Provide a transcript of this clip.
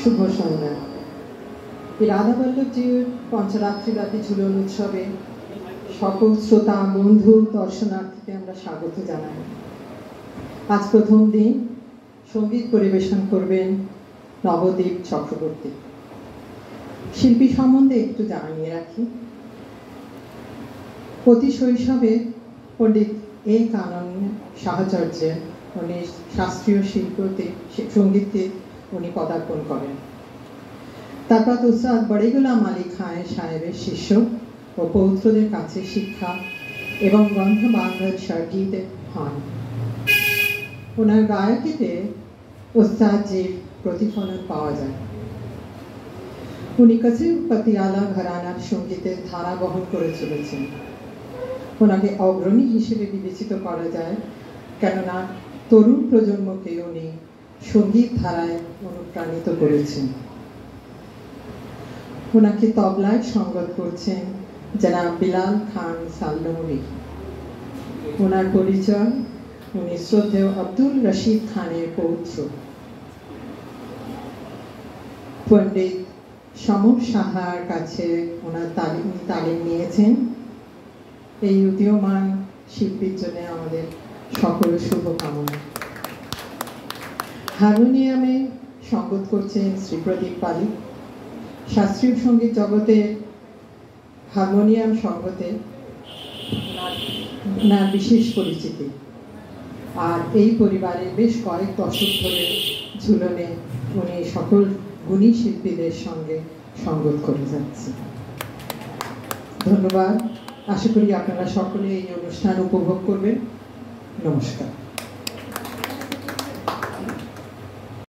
শুভ সন্ধ্যা। এই রাধাবল্লভজির পঞ্চরাত্রিব্যাপী ঝুলন উৎসবে সকল শ্রোতা বন্ধু দর্শনার্থীকে আমরা স্বাগত জানাই। আজ প্রথম দিন সঙ্গীত পরিবেশন করবেন নবদ্বীপ চক্রবর্তী। শিল্পী সম্বন্ধে একটু জানিয়ে রাখি। অতি শৈশবে পণ্ডিত এ কানন সাহচর্যের উনি শাস্ত্রীয় শিল্পতে সঙ্গীতে উনি পদার্পণ করেন। তারপর উস্তাদ বড়ে গোলাম আলী খাঁ সাহেবের শিষ্য ও পৌত্রদের কাছে শিক্ষা এবং গন্ধ বান্ধব সঙ্গীতে হন। ওনার গায়কিতে উস্তাদজির প্রতিফলন পাওয়া যায়। উনি কসিম পাতিয়ালা ঘরানার সঙ্গীতের ধারা বহন করে চলেছেন। ওনাকে অগ্রণী হিসেবে বিবেচিত করা যায়, কেননা তরুণ প্রজন্মকে উনি সঙ্গীত ধারায় অনুপ্রাণিত করেছেন। ওনাকে তবলায় সঙ্গত করছেন জনাব বিলাল খান সাল্লমুরি। ওনার পরিচয়, উনি শ্রদ্ধেয় আব্দুল রশিদ খানের পৌত্র। পণ্ডিত সমর সাহার কাছে ওনার তালিম নিয়েছেন। এই উদীয়মান শিল্পীর জন্য আমাদের সকল শুভকামনা। হারমোনিয়ামে সঙ্গত করছেন শ্রী প্রদীপ পালি। শাস্ত্রীয় সঙ্গীত জগতে হারমোনিয়াম সঙ্গতে ওনার বিশেষ পরিচিতি, আর এই পরিবারের বেশ কয়েক দশক ধরে ঝুলনে উনি সকল গুণী শিল্পীদের সঙ্গে সঙ্গত করে যাচ্ছে। ধন্যবাদ। আশা করি আপনারা সকলে এই অনুষ্ঠান উপভোগ করবেন। নমস্কার।